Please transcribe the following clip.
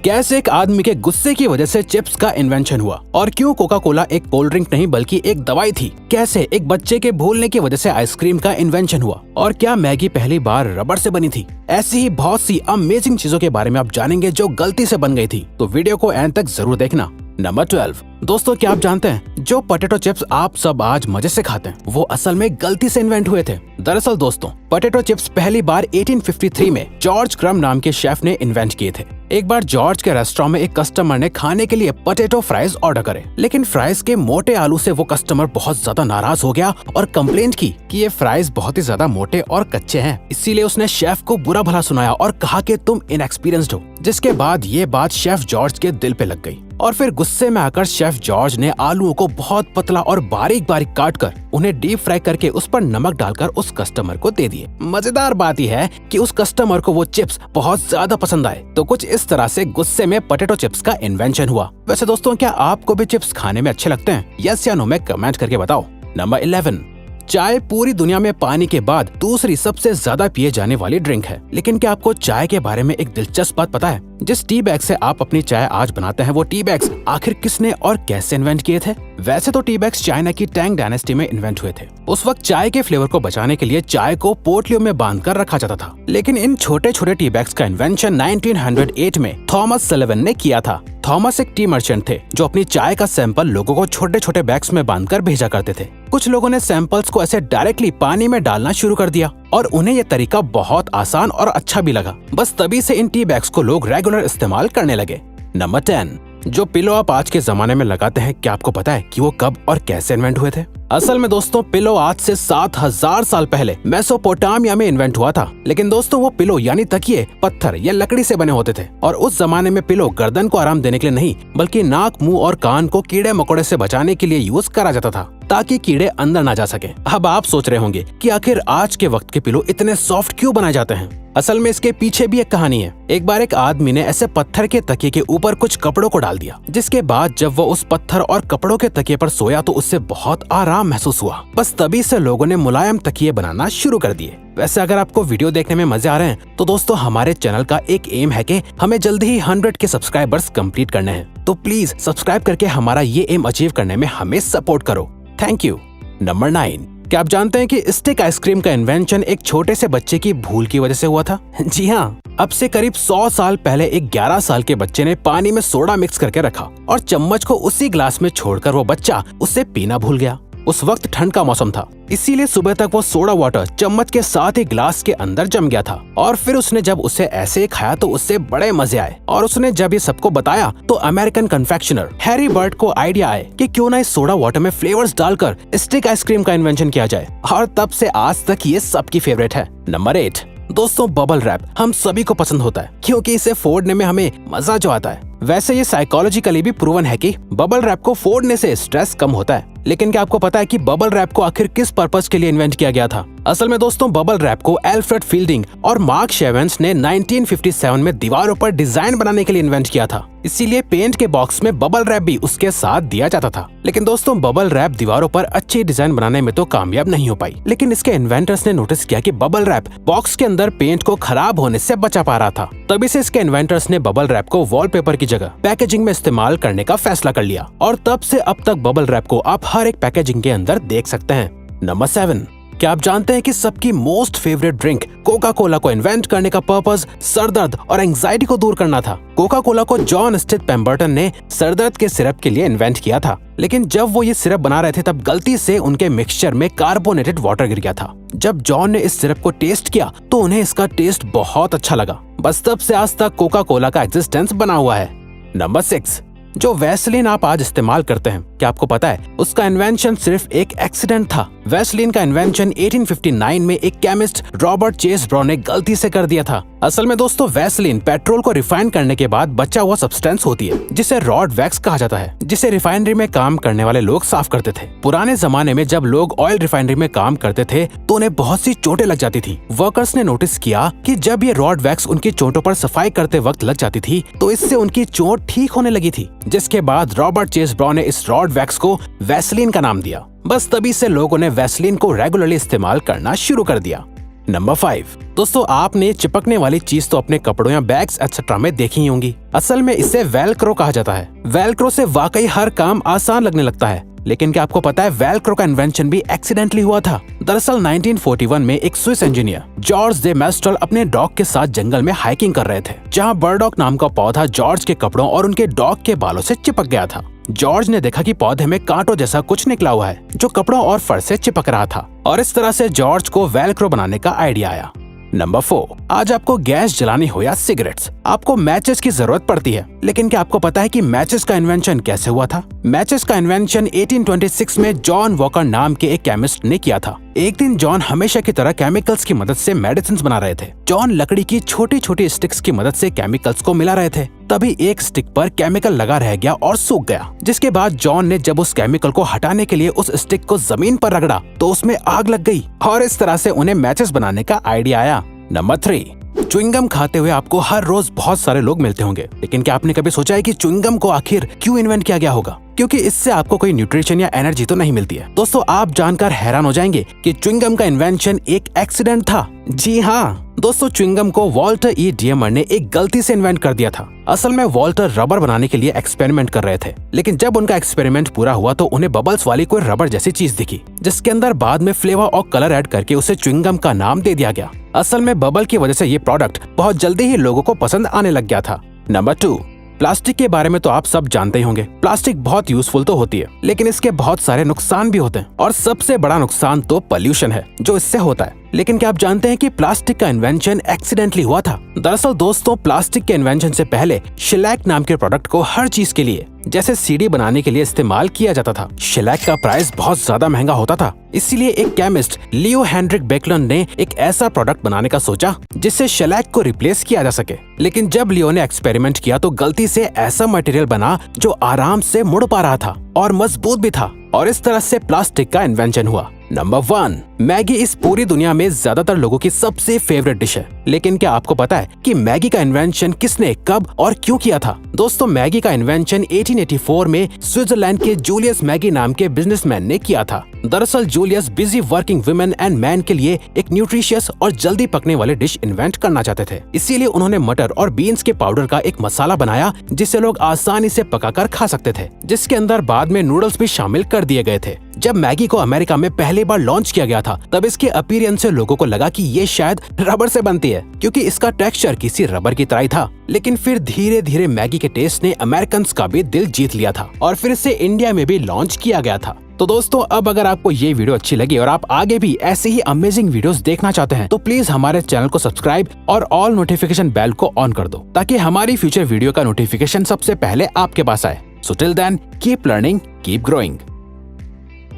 कैसे एक आदमी के गुस्से की वजह से चिप्स का इन्वेंशन हुआ और क्यों कोका कोला एक कोल्ड ड्रिंक नहीं बल्कि एक दवाई थी। कैसे एक बच्चे के भूलने की वजह से आइसक्रीम का इन्वेंशन हुआ और क्या मैगी पहली बार रबड़ से बनी थी। ऐसी ही बहुत सी अमेजिंग चीजों के बारे में आप जानेंगे जो गलती से बन गई थी, तो वीडियो को एंड तक जरूर देखना। नंबर 12। दोस्तों, क्या आप जानते हैं जो पोटैटो चिप्स आप सब आज मजे से खाते हैं वो असल में गलती से इन्वेंट हुए थे। दरअसल दोस्तों, पोटैटो चिप्स पहली बार 1853 में जॉर्ज क्रम नाम के शेफ ने इन्वेंट किए थे। एक बार जॉर्ज के रेस्टोरेंट में एक कस्टमर ने खाने के लिए पोटैटो फ्राइज ऑर्डर करे, लेकिन फ्राइज के मोटे आलू से वो कस्टमर बहुत ज्यादा नाराज हो गया और कंप्लेंट की कि ये फ्राइज बहुत ही ज्यादा मोटे और कच्चे हैं। इसीलिए उसने शेफ को बुरा भला सुनाया और कहा कि तुम इनएक्सपीरियंस्ड हो, जिसके बाद ये बात शेफ जॉर्ज के दिल पे लग गई और फिर गुस्से में आकर शेफ जॉर्ज ने आलूओं को बहुत पतला और बारीक बारीक काटकर उन्हें डीप फ्राई करके उस पर नमक डालकर उस कस्टमर को दे दिए। मजेदार बात यह है कि उस कस्टमर को वो चिप्स बहुत ज्यादा पसंद आए। तो कुछ इस तरह से गुस्से में पोटैटो चिप्स का इन्वेंशन हुआ। वैसे दोस्तों, क्या आपको भी चिप्स खाने में अच्छे लगते हैं? यस या नो में कमेंट करके बताओ। नंबर 11। चाय पूरी दुनिया में पानी के बाद दूसरी सबसे ज्यादा पिए जाने वाली ड्रिंक है। लेकिन क्या आपको चाय के बारे में एक दिलचस्प बात पता है? जिस टी बैग से आप अपनी चाय आज बनाते हैं वो टी बैग्स आखिर किसने और कैसे इन्वेंट किए थे? वैसे तो टी बैग्स चाइना की टैंग डायनेस्टी में इन्वेंट हुए थे। उस वक्त चाय के फ्लेवर को बचाने के लिए चाय को पोटलियों में बांधकर रखा जाता था। लेकिन इन छोटे छोटे टी बैग्स का इन्वेंशन 1908 में थॉमस सलिवन ने किया था। थॉमस एक टी मर्चेंट थे जो अपनी चाय का सैंपल लोगों को छोटे छोटे बैग्स में बांधकर भेजा करते थे। कुछ लोगों ने सैंपल्स को ऐसे डायरेक्टली पानी में डालना शुरू कर दिया और उन्हें यह तरीका बहुत आसान और अच्छा भी लगा। बस तभी से इन टी बैग्स को लोग रेगुलर इस्तेमाल करने लगे। नंबर 10। जो पिलो आप आज के जमाने में लगाते हैं, क्या आपको पता है कि वो कब और कैसे इन्वेंट हुए थे? असल में दोस्तों, पिलो आज से 7000 साल पहले मेसोपोटामिया में इन्वेंट हुआ था। लेकिन दोस्तों, वो पिलो यानी तकिए पत्थर या लकड़ी से बने होते थे और उस जमाने में पिलो गर्दन को आराम देने के लिए नहीं बल्कि नाक, मुंह और कान को कीड़े मकोड़े से बचाने के लिए यूज करा जाता था ताकि कीड़े अंदर ना जा सके। अब आप सोच रहे होंगे कि आखिर आज के वक्त के पिलो इतने सॉफ्ट क्यों बनाए जाते हैं? असल में इसके पीछे भी एक कहानी है। एक बार एक आदमी ने ऐसे पत्थर के तकिए के ऊपर कुछ कपड़ों को डाल दिया, जिसके बाद जब वो उस पत्थर और कपड़ों के तकिए पर सोया तो उससे बहुत आराम महसूस हुआ। बस तभी से लोगों ने मुलायम तकिए बनाना शुरू कर दिए। वैसे अगर आपको वीडियो देखने में मजे आ रहे हैं तो दोस्तों, हमारे चैनल का एक एम है कि हमें जल्दी ही 100 के सब्सक्राइबर्स कंप्लीट करने हैं। तो प्लीज सब्सक्राइब करके हमारा ये एम अचीव करने में हमें सपोर्ट करो। Thank you. नंबर 9। क्या आप जानते हैं कि स्टिक आइसक्रीम का इन्वेंशन एक छोटे से बच्चे की भूल की वजह से हुआ था? जी हाँ, अब से करीब 100 साल पहले एक 11 साल के बच्चे ने पानी में सोडा मिक्स करके रखा और चम्मच को उसी ग्लास में छोड़कर वो बच्चा उससे पीना भूल गया। उस वक्त ठंड का मौसम था, इसीलिए सुबह तक वो सोडा वाटर चम्मच के साथ ही ग्लास के अंदर जम गया था और फिर उसने जब उसे ऐसे खाया तो उससे बड़े मजे आए और उसने जब ये सबको बताया तो अमेरिकन कन्फेक्शनर हैरी बर्ट को आइडिया आए कि क्यों ना इस सोडा वाटर में फ्लेवर्स डालकर स्टिक आइसक्रीम का इन्वेंशन किया जाए और तब से आज तक ये सबकी फेवरेट है। नंबर 8। दोस्तों, बबल रैप हम सभी को पसंद होता है क्योंकि इसे फोड़ने में हमें मजा जो आता है। वैसे ये साइकोलॉजिकली भी प्रूवन है कि बबल रैप को फोड़ने से स्ट्रेस कम होता है। लेकिन क्या आपको पता है कि बबल रैप को आखिर किस पर्पस के लिए इन्वेंट किया गया था? असल में दोस्तों, बबल रैप को एल्फ्रेड फील्डिंग और मार्क शेवेंस ने 1957 में दीवारों पर डिजाइन बनाने के लिए इन्वेंट किया था। इसीलिए पेंट के बॉक्स में बबल रैप भी उसके साथ दिया जाता था। लेकिन दोस्तों, बबल रैप दीवारों पर अच्छी डिजाइन बनाने में तो कामयाब नहीं हो पाई। लेकिन इसके इन्वेंटर्स ने नोटिस किया कि बबल रैप बॉक्स के अंदर पेंट को खराब होने से बचा पा रहा था। तभी से इसके इन्वेंटर्स ने बबल रैप को वॉलपेपर की जगह पैकेजिंग में इस्तेमाल करने का फैसला कर लिया और तब से अब तक बबल रैप को आप हर एक पैकेजिंग के अंदर देख सकते हैं। नंबर 7। क्या आप जानते हैं कि सबकी most favourite drink Coca Cola को इन्वेंट करने का पर्पस सरदर्द और एंजाइटी को दूर करना था? कोका कोला को जॉन स्टिथ पेम्बर्टन ने सरदर्द के सिरप के लिए इन्वेंट किया था। लेकिन जब वो ये सिरप बना रहे थे तब गलती से उनके मिक्सचर में कार्बोनेटेड वाटर गिर गया था। जब जॉन ने इस सिरप को टेस्ट किया तो उन्हें इसका टेस्ट बहुत अच्छा लगा। बस तब से आज तक कोका कोला का एग्जिस्टेंस बना हुआ है। नंबर 6। जो वैसलीन आप आज इस्तेमाल करते हैं, क्या आपको पता है उसका इन्वेंशन सिर्फ एक एक्सीडेंट था? वैसलीन का इन्वेंशन 1859 में एक केमिस्ट रॉबर्ट चेस ब्राउन ने गलती से कर दिया था। असल में दोस्तों, वैसलीन पेट्रोल को रिफाइन करने के बाद बचा हुआ सब्सटेंस होती है जिसे रॉड वैक्स कहा जाता है, जिसे रिफाइनरी में काम करने वाले लोग साफ करते थे। पुराने जमाने में जब लोग ऑयल रिफाइनरी में काम करते थे तो उन्हें बहुत सी चोटें लग जाती थी। वर्कर्स ने नोटिस किया कि जब ये रॉड वैक्स उनकी चोटों पर सफाई करते वक्त लग जाती थी तो इससे उनकी चोट ठीक होने लगी थी, जिसके बाद रॉबर्ट चेस ब्राउन ने इस रॉड वैक्स को वैसलीन का नाम दिया। बस तभी से लोगों ने वैसलीन को रेगुलरली इस्तेमाल करना शुरू कर दिया। नंबर 5, दोस्तों आपने चिपकने वाली चीज तो अपने कपड़ों या बैग्स एक्सेट्रा में देखी ही होंगी। असल में इसे वेलक्रो कहा जाता है। वेलक्रो से वाकई हर काम आसान लगने लगता है, लेकिन क्या आपको पता है वेलक्रो का इन्वेंशन भी एक्सीडेंटली हुआ था। दरअसल 1941 में एक स्विस इंजीनियर जॉर्ज दे मेस्ट्रल अपने डॉग के साथ जंगल में हाइकिंग कर रहे थे, जहां बर्डॉक नाम का पौधा जॉर्ज के कपड़ों और उनके डॉग के बालों से चिपक गया था। जॉर्ज ने देखा कि पौधे में कांटों जैसा कुछ निकला हुआ है जो कपड़ों और फर से चिपक रहा था, और इस तरह से जॉर्ज को वेलक्रो बनाने का आइडिया आया। नंबर 4, आज आपको गैस जलानी हो या सिगरेट्स, आपको मैचेस की जरूरत पड़ती है। लेकिन क्या आपको पता है कि मैचेस का इन्वेंशन कैसे हुआ था? मैचेस का इन्वेंशन 1826 में जॉन वॉकर नाम के एक केमिस्ट ने किया था। एक दिन जॉन हमेशा की तरह केमिकल्स की मदद से मेडिसिन बना रहे थे। जॉन लकड़ी की छोटी छोटी स्टिक्स की मदद से केमिकल्स को मिला रहे थे। तभी एक स्टिक पर केमिकल लगा रह गया और सूख गया, जिसके बाद जॉन ने जब उस केमिकल को हटाने के लिए उस स्टिक को जमीन पर रगड़ा तो उसमें आग लग गई, और इस तरह से उन्हें मैचेस बनाने का आइडिया आया। नंबर 3, च्युइंगम खाते हुए आपको हर रोज बहुत सारे लोग मिलते होंगे, लेकिन क्या आपने कभी सोचा है कि च्युइंगम को आखिर क्यों इन्वेंट किया गया होगा? क्योंकि इससे आपको कोई न्यूट्रिशन या एनर्जी तो नहीं मिलती है। दोस्तों आप जानकर हैरान हो जाएंगे कि च्युइंगम का इन्वेंशन एक एक्सीडेंट था। जी हाँ दोस्तों, च्युइंगम को वॉल्टर ई डियमर ने एक गलती से इन्वेंट कर दिया था। असल में वॉल्टर रबर बनाने के लिए एक्सपेरिमेंट कर रहे थे, लेकिन जब उनका एक्सपेरिमेंट पूरा हुआ तो उन्हें बबल्स वाली कोई रबर जैसी चीज दिखी, जिसके अंदर बाद में फ्लेवर और कलर ऐड करके उसे च्युइंगम का नाम दे दिया गया। असल में बबल की वजह से ये प्रोडक्ट बहुत जल्दी ही लोगों को पसंद आने लग गया था। नंबर 2, प्लास्टिक के बारे में तो आप सब जानते ही होंगे। प्लास्टिक बहुत यूजफुल तो होती है, लेकिन इसके बहुत सारे नुकसान भी होते हैं, और सबसे बड़ा नुकसान तो पोल्यूशन है जो इससे होता है। लेकिन क्या आप जानते हैं कि प्लास्टिक का इन्वेंशन एक्सीडेंटली हुआ था? दरअसल दोस्तों प्लास्टिक के इन्वेंशन से पहले शेलैक नाम के प्रोडक्ट को हर चीज के लिए, जैसे सीडी बनाने के लिए इस्तेमाल किया जाता था। शेलैक का प्राइस बहुत ज्यादा महंगा होता था, इसीलिए एक केमिस्ट लियो हेनरिक बेकलर ने एक ऐसा प्रोडक्ट बनाने का सोचा जिससे शेलैक को रिप्लेस किया जा सके। लेकिन जब लियो ने एक्सपेरिमेंट किया तो गलती से ऐसा मटेरियल बना जो आराम से मुड़ पा रहा था और मजबूत भी था, और इस तरह से प्लास्टिक का इन्वेंशन हुआ। नंबर 1, मैगी इस पूरी दुनिया में ज्यादातर लोगों की सबसे फेवरेट डिश है। लेकिन क्या आपको पता है कि मैगी का इन्वेंशन किसने, कब और क्यों किया था? दोस्तों मैगी का इन्वेंशन 1884 में स्विट्जरलैंड के जूलियस मैगी नाम के बिजनेसमैन ने किया था। दरअसल Julius busy working women and man के लिए एक न्यूट्रिशियस और जल्दी पकने वाले डिश इन्वेंट करना चाहते थे। इसीलिए उन्होंने मटर और बीन्स के पाउडर का एक मसाला बनाया जिसे लोग आसानी से पकाकर खा सकते थे, जिसके अंदर बाद में नूडल्स भी शामिल कर दिए गए थे। जब मैगी को अमेरिका में पहली बार लॉन्च किया गया था तब इसके अपीयरेंस से लोगों को लगा कि ये शायद रबर से बनती है, क्योंकि इसका टेक्सचर किसी रबर की तरह ही था। लेकिन फिर धीरे धीरे मैगी के टेस्ट ने अमेरिकन का भी दिल जीत लिया था और फिर इसे इंडिया में भी लॉन्च किया गया था। तो दोस्तों अब अगर आपको ये वीडियो अच्छी लगी और आप आगे भी ऐसे ही अमेजिंग वीडियोस देखना चाहते हैं तो प्लीज हमारे चैनल को सब्सक्राइब और ऑल नोटिफिकेशन बेल को ऑन कर दो, ताकि हमारी फ्यूचर वीडियो का नोटिफिकेशन सबसे पहले आपके पास आए। So till then keep learning, keep growing.